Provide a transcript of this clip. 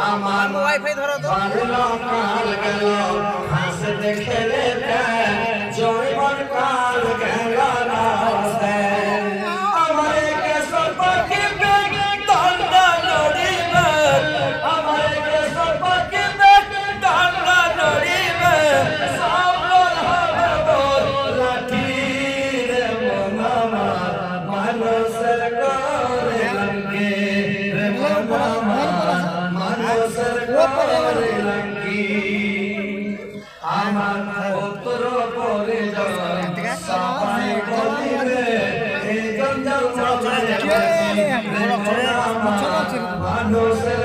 আমার ওয়াইফাই ধরো তো হাসতে খেলে জয়মন কাল গেল রাস্তে আমার কেশর পাখি বেগ ডান্ডা নড়িবে আমার কেশর পাখি বেগ ডান্ডা নড়িবে সব হবে বল লাঠি রে মনামা মানুষের করে লঙ্গে রে মনামা মানুষের করে লঙ্গি আমার পুত্র পরে সবাই বলিবে এই জঞ্জাল মানুষের